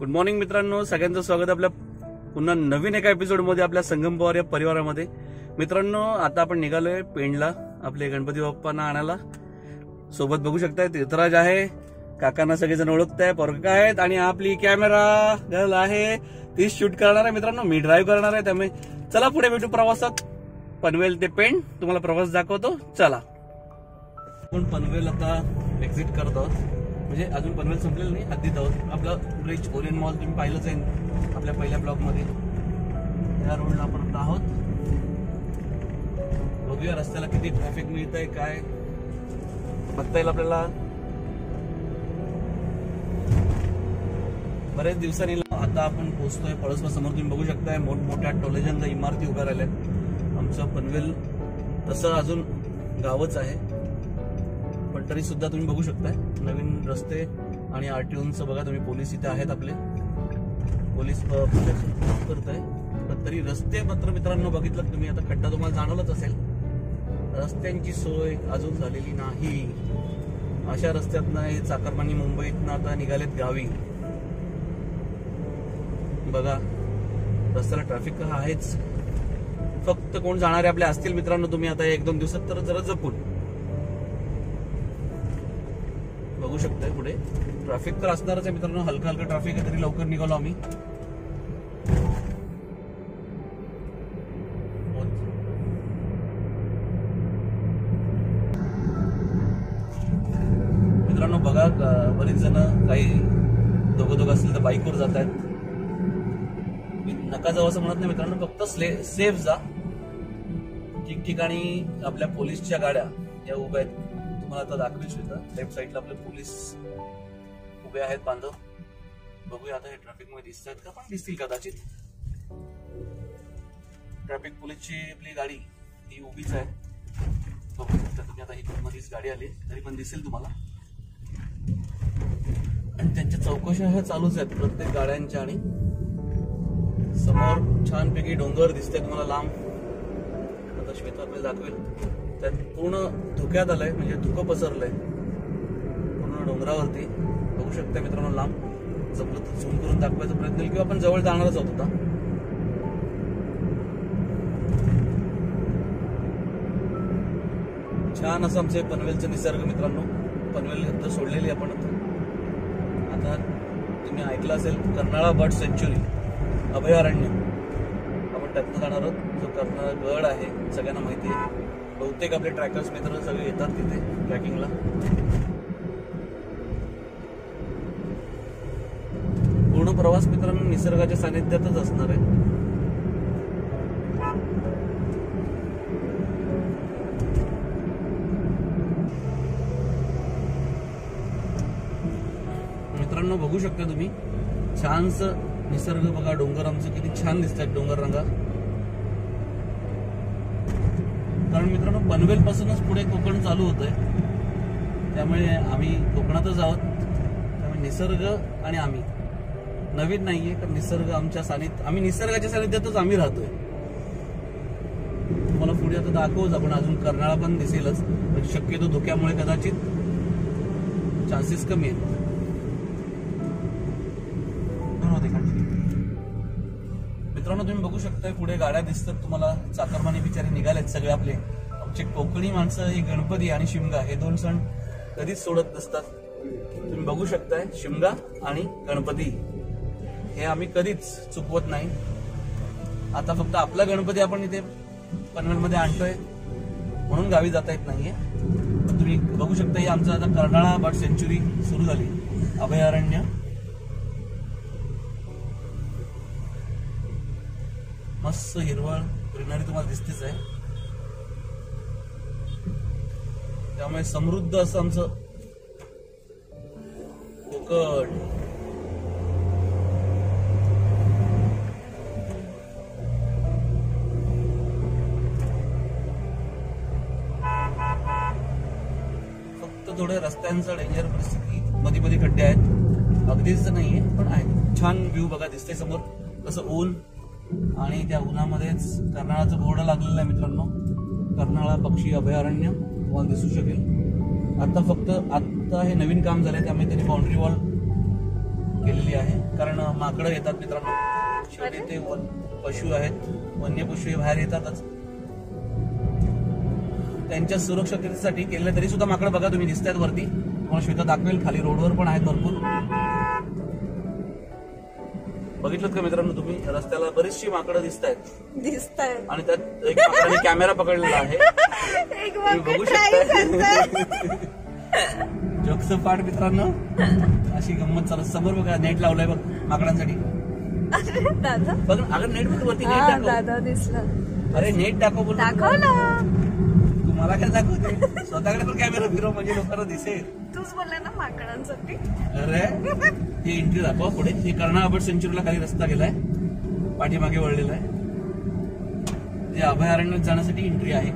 Good morning मित्रांनो, सगळ्यांचं स्वागत आपल्या पुन्हा नवीन एका एपिसोडमध्ये आपल्या संगम पवार या परिवारामध्ये. मित्रांनो, आता आपण निघालोय पेणला आपले गणपती बाप्पांना आणायला. सोबत बघू शकताय तीर्थराज आहे, काकांना सगळेजण ओळखताय, पोरका आहेत आणि आपली कॅमेरा गर्ल आहे, ती शूट करणार आहे. मित्रांनो, मी ड्राईव्ह करणार आहे. त्यामुळे चला पुढे भेटू प्रवासात. पनवेल ते पेण तुम्हाला प्रवास दाखवतो. चला, आपण पनवेल आता एक्झिट करत आहोत. म्हणजे अजून पनवेल संपलेलं नाही, हद्दीत आहोत. आपलं ब्रिज ओरियन मॉल तुम्ही पाहिलंच आहे आपल्या पहिल्या ब्लॉग मध्ये. या रोडला आपण आता आहोत. बघूया रस्त्याला किती ट्रॅफिक मिळतंय, काय बघता येईल आपल्याला. बरेच दिवसांनी आता आपण पोहोचतोय पळसवा. समोर तुम्ही बघू शकताय मोठमोठ्या टोलेजनच्या इमारती उभ्या राहिल्यात. आमचं पनवेल तसं अजून गावच आहे, पण तरी सुद्धा तुम्ही बघू शकताय नवीन रस्ते आणि आरटीओचं बघा तुम्ही. पोलीस इथे आहेत, आपले पोलीस करताय. पण तरी रस्ते मात्र मित्रांनो बघितलं तुम्ही, आता खड्डा तुम्हाला जाणवलंच असेल. रस्त्यांची सोय अजून झालेली नाही. अशा रस्त्यातनं हे चाकरमानी मुंबईतनं आता निघालेत गावी. बघा रस्त्याला ट्रॅफिक आहेच. फक्त कोण जाणारे आपले असतील मित्रांनो तुम्ही आता 1-2 दिवसात तर जरा जपून बघू शकताय. पुढे ट्रॅफिक तर असणारच आहे मित्रांनो, हलका हलका ट्रॅफिक आहे, तरी लवकर निघालो आम्ही. मित्रांनो बघा, बरीच जण काही दोघं असतील तर बाईकवर जात आहेत. नका जावं असं म्हणत नाही मित्रांनो, फक्त सेफ जा. ठिकठिकाणी आपल्या पोलीसच्या गाड्या या उभ्या आहेत. तुम्हाला आता दाखवेल सुद्धा. लेफ्ट साईडला आपले पोलीस उभे आहेत बांधव. बघूया आता हे ट्रॅफिक मध्ये दिसत आहेत का, पण दिसतील कदाचित. ट्रॅफिक पोलीसची आपली गाडी ही उभीच आहे. बघू शकता तुम्ही. आता ही मध्येच गाडी आली तरी पण दिसेल तुम्हाला. आणि त्यांच्या चौकशा ह्या चालूच आहेत प्रत्येक गाड्यांच्या. आणि समोर छानपैकी डोंगर दिसते तुम्हाला लांब. आता श्वेता आपल्याला दाखवेल. त्यात पूर्ण धुक्यात आलंय, म्हणजे धुकं पसरलंय पूर्ण डोंगरावरती. बघू शकता मित्रांनो लांब. जमलं तर झूम करून दाखवायचा प्रयत्न केला, किंवा आपण जवळ जाणारच आहोत आता. छान असं आमचे पनवेलचं निसर्ग मित्रांनो. पनवेल आता सोडलेली आपण आता तुम्ही ऐकलं असेल कर्नाळा बर्ड सेंच्युरी अभयारण्य. आपण त्यातनं जाणार आहोत. जो कर्नाळा गड आहे सगळ्यांना माहिती आहे. बहुतेक आपले ट्रॅकर्स मित्र सगळे येतात तिथे ट्रॅकिंगला. पूर्ण प्रवास मित्रांनो निसर्गाच्या सानिध्यातच असणार आहे. मित्रांनो बघू शकता तुम्ही छानस निसर्ग बघा. डोंगर आमचं किती छान दिसतात, डोंगर रंगा. कारण मित्रांनो पनवेल पासूनच पुढे कोकण चालू होतंय, त्यामुळे आम्ही कोकणातच आहोत. त्यामुळे निसर्ग आणि आम्ही नवीन नाहीये, तर निसर्ग आमच्या आम्ही निसर्गाच्या सानिध्यातच आम्ही राहतोय. तुम्हाला पुढे आता दाखवूच आपण. अजून कर्नाळा पण दिसेलच, पण शक्यतो धोक्यामुळे कदाचित चान्सेस कमी आहेत. मित्रांनो तुम्ही बघू शकताय पुढे गाड्या दिसतात तुम्हाला. चाकरमानी बिचारे निघालेत सगळे आपले. आमचे कोकणी माणसं ही गणपती आणि शिमगा हे 2 सण कधीच सोडत नसतात. तुम्ही बघू शकताय शिमगा आणि गणपती हे आम्ही कधीच चुकवत नाही. आता फक्त आपला गणपती आपण इथे पनवेलमध्ये आणतोय म्हणून गावी जाता येत नाहीये. तुम्ही बघू शकता हे आमचं आता कर्नाळा बर्ड सेंच्युरी सुरू झाली, अभयारण्य. मस्त हिरवळ ग्रीनरी तुम्हाला दिसतेच आहे. त्यामुळे समृद्ध असं आमचं कोकण. फक्त थोड्या रस्त्यांचं डेंजर परिस्थिती, मध्ये मध्ये खड्डे आहेत. अगदीच नाहीये पण आहे. छान व्ह्यू बघा दिसते समोर कसं ऊन, आणि त्या उन्हामध्येच कर्नाळाचं बोर्ड लागलेलं आहे मित्रांनो. कर्नाळा पक्षी अभयारण्य तुम्हाला दिसू शकेल. आता हे नवीन काम झालंय त्यामुळे त्यांनी बाउंड्री वॉल केलेली आहे, कारण माकडं येतात मित्रांनो. शेवटी ते पशु आहेत, वन्य पशु हे बाहेर येतातच. त्यांच्या सुरक्षिततेसाठी केलेलं, तरी सुद्धा माकडं बघा तुम्ही दिसत आहेत वरती. तुम्हाला श्वेता दाखवेल, खाली रोडवर पण आहेत भरपूर. बघितलं का मित्रांनो तुम्ही, रस्त्याला बरीचशी माकडं दिसत आहेत आणि त्यात एक माकडाने कॅमेरा पकडलेला आहे. तुम्ही बघू शकता. जोकचं पाठ मित्रांनो, अशी गंमत चालत. समोर बघा नेट लावलाय बघ माकडांसाठी. बघ अगं नेट मध्ये वरती नेट दाखव. दिसलं. अरे नेट दाखव ना. तुम्हाला काय दाखवते, स्वतःकडे पण कॅमेरा फिरव म्हणजे लोकांना दिसेल. तूच बोलला ना माकडांसाठी. अरे ही एंट्री दाखवा पुढे. ही कर्नाळ बर्ड सेंच्युरीला खाली रस्ता गेलाय, पाठीमागे वळलेला आहे. ते अभयारण्यात जाण्यासाठी एंट्री आहे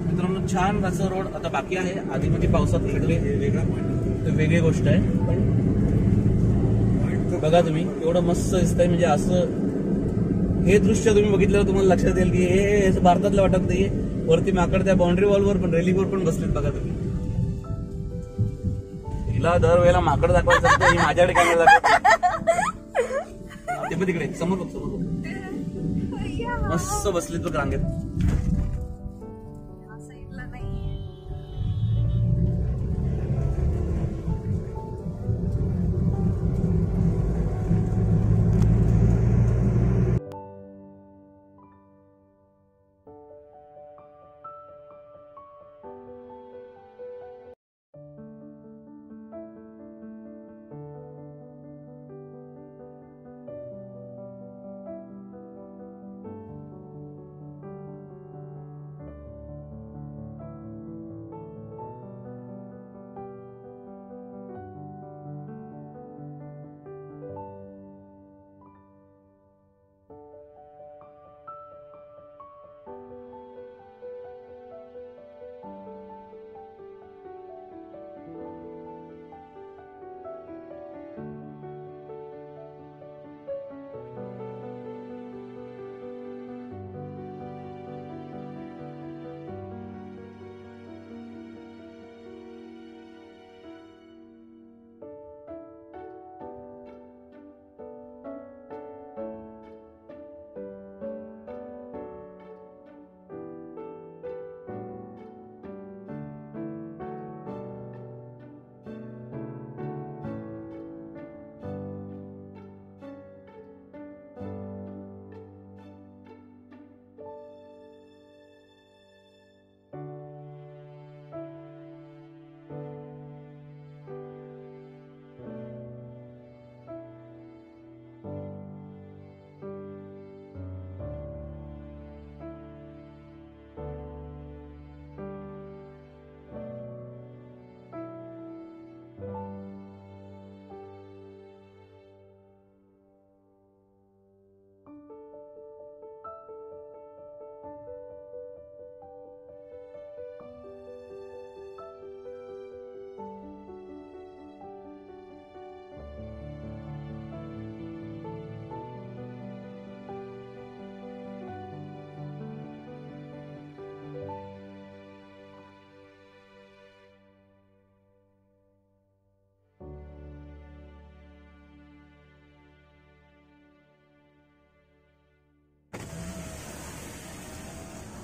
मित्रांनो. छान असं रोड आता बाकी आहे. आधी मध्ये पावसात वेगळी गोष्ट आहे. बघा तुम्ही एवढं मस्त दिसतंय, म्हणजे असं हे दृश्य तुम्ही बघितल्यावर तुम्हाला लक्षात येईल की हे भारतातलं वाटत नाहीये. वरती माकड त्या बाउंड्री वॉलवर पण, रेलिंगवर पण बसलेत बघा तुम्ही. हिला दरवेळेला माकड दाखवायचं असतं, ही माझ्याकडे कॅमेरा दाखवते. ते पण तिकडे समोर बघ, समोर बघ, मस्त बसलेत बघ रांगेत.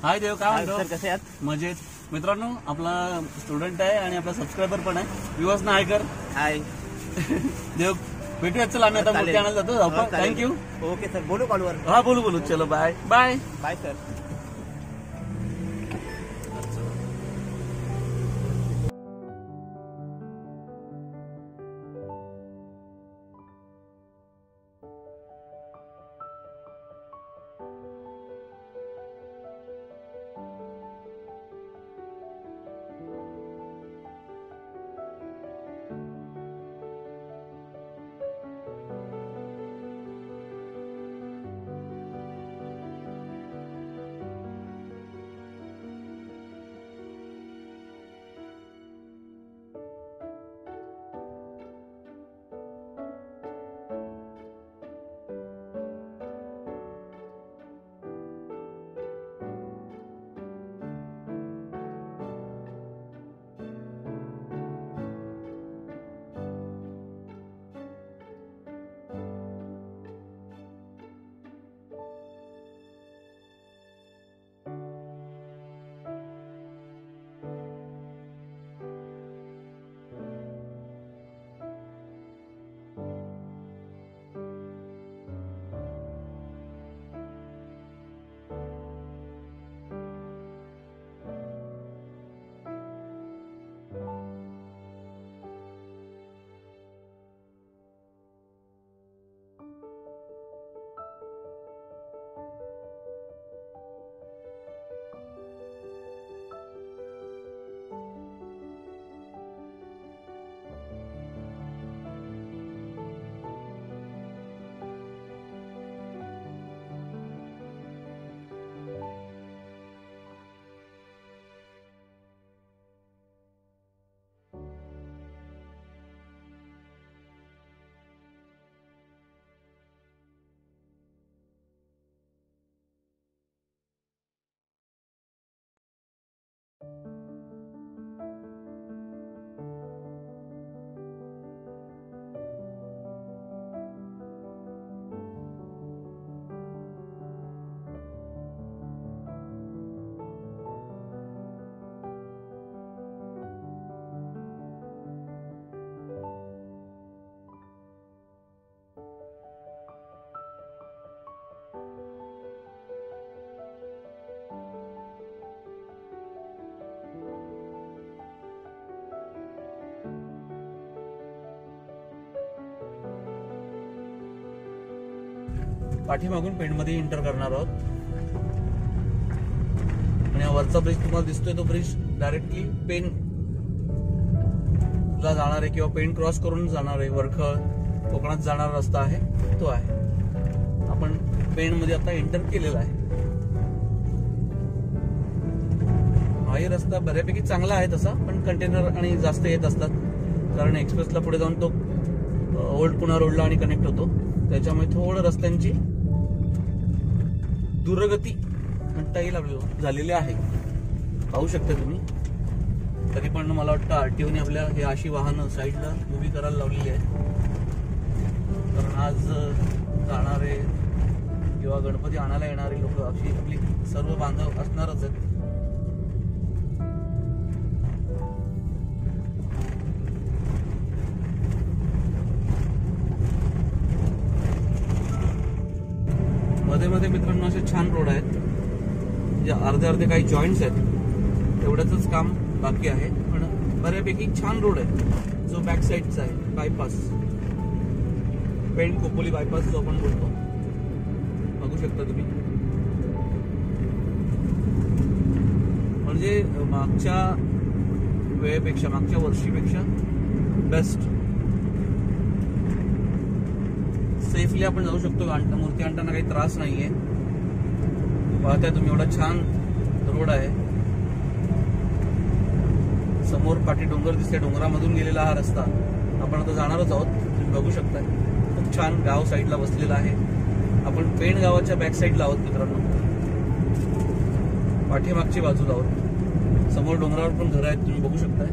हाय देव, काय म्हणतो? कसे आहात? मजेत मित्रांनो. आपला स्टुडंट आहे आणि आपला सबस्क्रायबर पण आहे. व्ह्यूअर्स ना हाय कर. हाय देव, भेटूयात. चला आम्ही आता मूर्ती आणायला जातो. थँक्यू. ओके सर, बोलू कॉलवर. हा बोलू. चलो बाय बाय बाय सर. पाठीमागून पेणमध्ये एंटर करणार आहोत. आणि हा वरचा ब्रिज तुम्हाला दिसतोय तो ब्रिज डायरेक्टली पेण ला जाणार आहे किंवा पेण क्रॉस करून जाणार आहे. वरखळ कोकणात जाणारा रस्ता आहे तो आहे. आपण पेण मध्ये आता एंटर केलेला आहे. हाही रस्ता बऱ्यापैकी चांगला आहे तसा, पण कंटेनर आणि जास्त येत असतात कारण एक्सप्रेसला पुढे जाऊन तो ओल्ड पुणा रोडला आणि कनेक्ट होतो. त्याच्यामुळे थोडं रस्त्यांची दुर्गती म्हणता येईल आपल्याला झालेली आहे. पाहू शकता तुम्ही. तरी पण मला वाटतं आरटीओने आपल्या हे अशी वाहनं साईडला उभी करायला लावलेली आहेत, कारण आज जाणारे किंवा गणपती आणायला येणारे लोक अशी आपली सर्व बांधव असणारच आहेत. मध्ये मध्ये मित्रांनो असे छान रोड आहेत, जे अर्धे अर्धे काही जॉईंट्स आहेत, एवढ्याच काम बाकी आहे. पण बऱ्यापैकी छान रोड आहे जो बॅक साईडचा आहे. बायपास, पेण खोपोली बायपास जो आपण बोलतो, बघू शकता तुम्ही. म्हणजे मागच्या वेळेपेक्षा, मागच्या वर्षीपेक्षा बेस्ट. सेफली आपण जाऊ शकतो. मूर्ती आणताना काही त्रास नाहीये. पाहताय तुम्ही एवढा छान रोड आहे. समोर पाठी डोंगर दिसते, डोंगरामधून गेलेला हा रस्ता. आपण आता जाणारच आहोत. तुम्ही बघू शकताय खूप छान गाव साईडला बसलेला आहे. आपण पेण गावाच्या बॅक साईडला आहोत मित्रांनो, पाठीमागची बाजूला आहोत. समोर डोंगरावर पण घरं आहेत, तुम्ही बघू शकताय.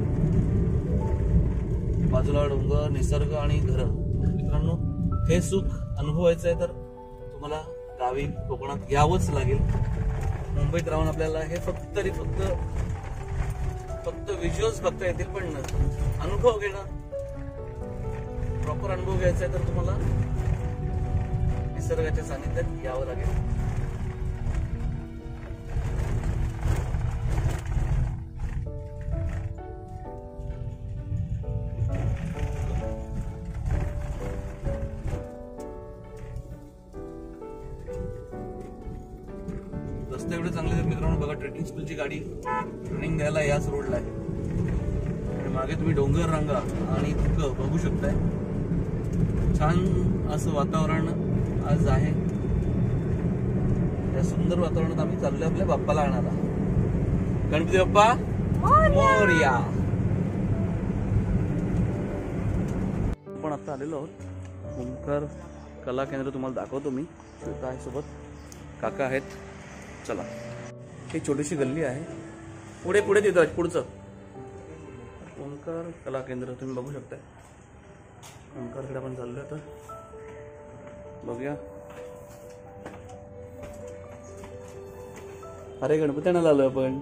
बाजूला डोंगर, निसर्ग आणि घरं. मित्रांनो, हे सुख अनुभवायचं आहे तर तुम्हाला गावी कोकणात यावंच लागेल. मुंबईत राहून आपल्याला हे फक्त व्हिज्युअल्स बघता येतील, पण अनुभव घेणं, प्रॉपर अनुभव घ्यायचा आहे तर तुम्हाला निसर्गाच्या सानिध्यात यावं लागेल. रस्ते एवढे चांगले आहेत मित्रांनो. बघा, ट्रेकिंग स्कूलची गाडी ट्रेनिंग द्यायला याच रोडला आहे. आणि मागे तुम्ही डोंगर रांगा आणि धुकं बघू शकताय. छान असं वातावरण आज आहे. या सुंदर वातावरणात आम्ही चाललोय आपल्या बाप्पाला आणायला. गणपती बाप्पा मोरया. आपण आता आलेलो आहोत ओंकार कला केंद्र. तुम्हाला दाखवतो मी. श्वेता आहे सोबत, काका आहेत. चला, ही छोटीशी गल्ली आहे. पुढे पुढे तिथं पुढचं ओंकार कला केंद्र तुम्ही बघू शकताय. ओंकारकडे आपण चाललोय आता. बघूया. अरे गणपती आणायला आलोय आपण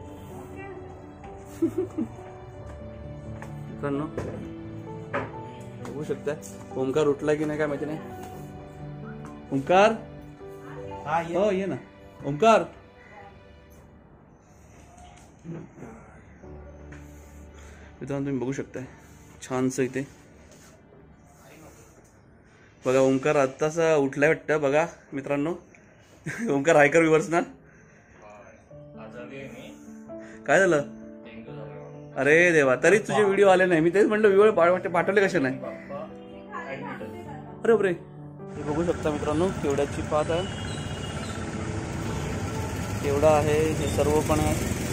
मित्रांनो. बघू शकताय ओंकार उठलाय की नाही काय माहिती नाही. ओंकार, हो ये ना ओंकार. मित्रांनो तुम्ही बघू शकताय छानस इथे. बघा ओंकार आत्ताचा उठलाय वाटतं. बघा मित्रांनो, ओंकार हायकर व्ह्यूअर्स ना. काय झालं? अरे देवा, तरीच तुझे व्हिडिओ आले नाही. मी तेच म्हटलं व्हिडिओ पाठवले कशा नाही. अरे बापरे, हे बघू शकता मित्रांनो केवड्याची पात आहे. केवढा आहे हे सर्व. पण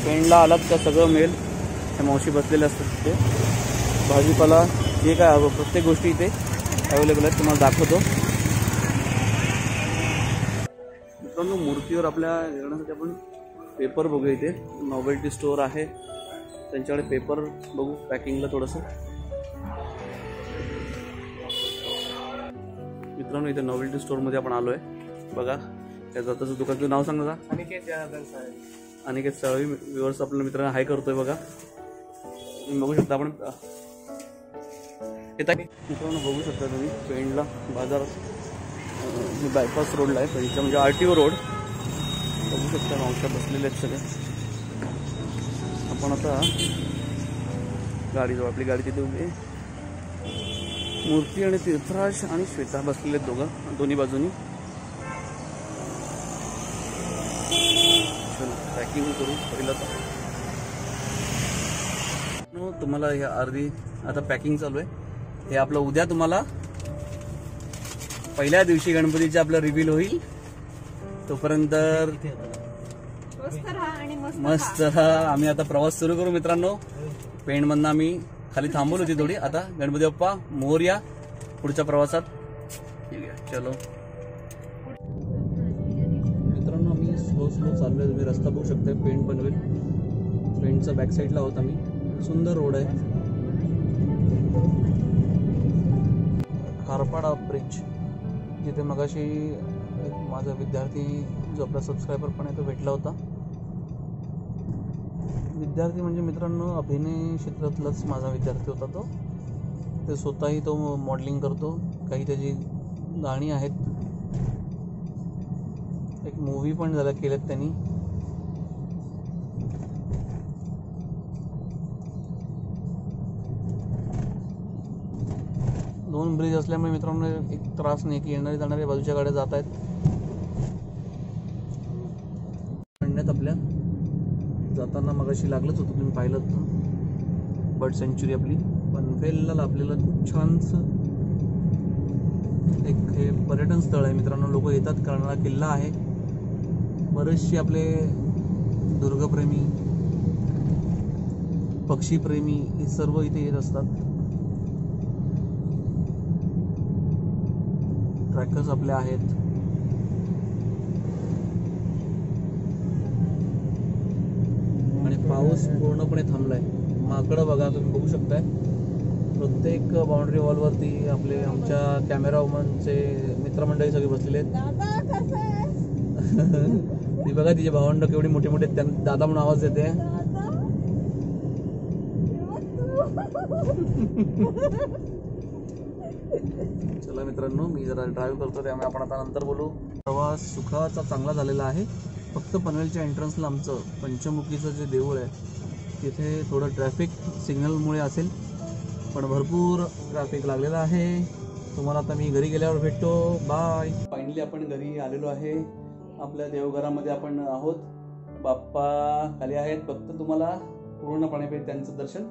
पेणला आलात का सगळं मिळेल. हे मावशी बसलेले असतात तिथे. भाजीपाला जे काय हवं प्रत्येक गोष्टी इथे अवेलेबल आहेत. तुम्हाला दाखवतो मित्रांनो. मूर्तीवर आपल्या येण्यासाठी आपण पेपर बघूया. इथे नॉवेल्टी स्टोअर आहे, त्यांच्याकडे पेपर बघू पॅकिंगला थोडंसं. मित्रांनो इथे नॉवेल्टी स्टोअरमध्ये आपण आलो आहे. बघा त्या जाताचं दुकानचं नाव सांग ना. अनिकेत साळवी व्ह्यूअर्स आपल्या मित्रांना हाय करतोय. बघा तुम्ही बघू शकता. आपण मित्रांनो बघू शकता तुम्ही पेणला बाजार बायपास रोडला आहे. पेणचा म्हणजे आरटीओ रोड. बघू शकता मावशा बसलेले आहेत सगळे. आपण आता गाडीजवळ, आपली गाडी तिथे उभी आहे. मूर्ती आणि तीर्थराज आणि श्वेता बसलेले आहेत दोघं दोन्ही बाजूनी. पॅकिंग करू पहिलं तर तुम्हाला हे अर्धी आता पॅकिंग चालू आहे. हे आपलं उद्या तुम्हाला पहिल्या दिवशी गणपतीचे आपलं रिव्हील होईल. तोपर्यंत मस्त राहा आणि मस्त आम्ही आता प्रवास सुरू करू मित्रांनो. पेणमधनं आम्ही खाली थांबवली होती थोडी. आता गणपती बाप्पा मोरया पुढच्या प्रवासात. ठीक आहे चलो मित्रांनो, आम्ही स्लो चाललोय. तुम्ही रस्ता बघू शकता. पेण पनवेल, पेणच्या बॅक साईडला आहोत आम्ही. सुंदर रोड आहे. खारपाडा ब्रिज जिथे मगाशी एक माझा विद्यार्थी जो आपला सबस्क्रायबर पण आहे तो भेटला होता. विद्यार्थी म्हणजे मित्रांनो अभिनय क्षेत्रातलाच माझा विद्यार्थी होता तो. ते स्वतःही तो मॉडेलिंग करतो. काही त्याची गाणी आहेत. एक मूवी पण झाला केलेत त्यांनी. दोन ब्रिज असल्यामुळे मित्रांनो एक त्रास नाही की येणारे जाणारे बाजूच्या गाड्या जात आहेत. आपल्या जाताना मगाशी लागलंच होतं, तुम्ही पाहिलं होतं. बर्ड सेंच्युरी आपली पनवेलला आपल्याला खूप छानसं एक हे पर्यटन स्थळ आहे मित्रांनो. लोक येतात कारण हा किल्ला आहे. बरेचसे आपले दुर्गप्रेमी, पक्षीप्रेमी हे सर्व इथे येत असतात. ट्रॅकर्स आपले आहेत. आणि पाऊस पूर्णपणे थांबलाय. माकडं बघा तुम्ही बघू शकताय. प्रत्येक बाउंड्री वॉलवरती आपले आमच्या कॅमेरामनचे मित्रमंडळी सगळे बसलेले आहेत. ती बघा तिचे भावंड केवढी मोठे मोठे दादा म्हणून आवाज देते. चला मित्रांनो, मी जरा ड्राईव्ह करतो त्यामुळे आपण आता नंतर बोलू. प्रवास सुखाचा चांगला झालेला आहे. फक्त पनवेलच्या एंट्रन्सला आमचं पंचमुखीचं जे देऊळ आहे तिथे थोडं ट्रॅफिक सिग्नलमुळे असेल, पण भरपूर ट्रॅफिक लागलेलं आहे. तुम्हाला आता मी घरी गेल्यावर भेटतो. बाय. फायनली आपण घरी आलेलो आहे. आपल्या देवघरामध्ये आपण आहोत. बाप्पा खाली आहेत. फक्त तुम्हाला पूर्णपणे त्यांचं दर्शन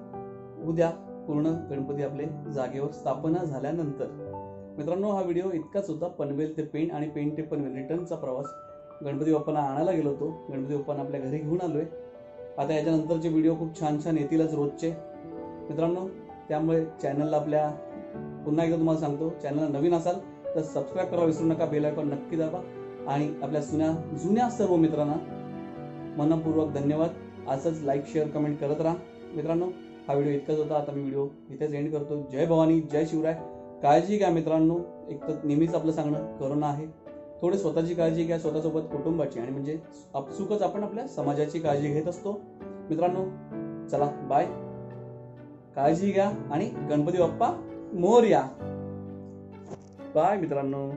उद्या पूर्ण गणपती आपले जागेवर स्थापना झाल्यानंतर. मित्रांनो हा व्हिडिओ इतकाच होता. पनवेल ते पेण आणि पेण ते पनवेल रिटर्नचा प्रवास. गणपती बाप्पांना आणायला गेलो होतो. गणपती बाप्पांना आपल्या घरी घेऊन आलोय. आता याच्यानंतरचे व्हिडिओ खूप छान येतीलच रोजचे मित्रांनो. त्यामुळे चॅनलला आपल्या पुन्हा एकदा तुम्हाला सांगतो, चॅनलला नवीन असाल तर सबस्क्राईब करायला विसरू नका. बेल आयकॉन नक्की दाबा. आणि आपल्या जुन्या सर्व मित्रांना मनपूर्वक धन्यवाद. असंच लाईक शेअर कमेंट करत राहा मित्रांनो. हा व्हिडिओ इतकाच होता. आता मी व्हिडिओ इथेच एंड करतो. जय भवानी, जय शिवराय. काळजी घ्या मित्रांनो. एक तर नेहमीच आपलं सांगणं करोना आहे. थोडी स्वतःची काळजी घ्या, स्वतःसोबत कुटुंबाची, आणि म्हणजे आपसुकच आपण आपल्या समाजाची काळजी घेत असतो मित्रांनो. चला बाय. काळजी घ्या आणि गणपती बाप्पा मोरया. बाय मित्रांनो.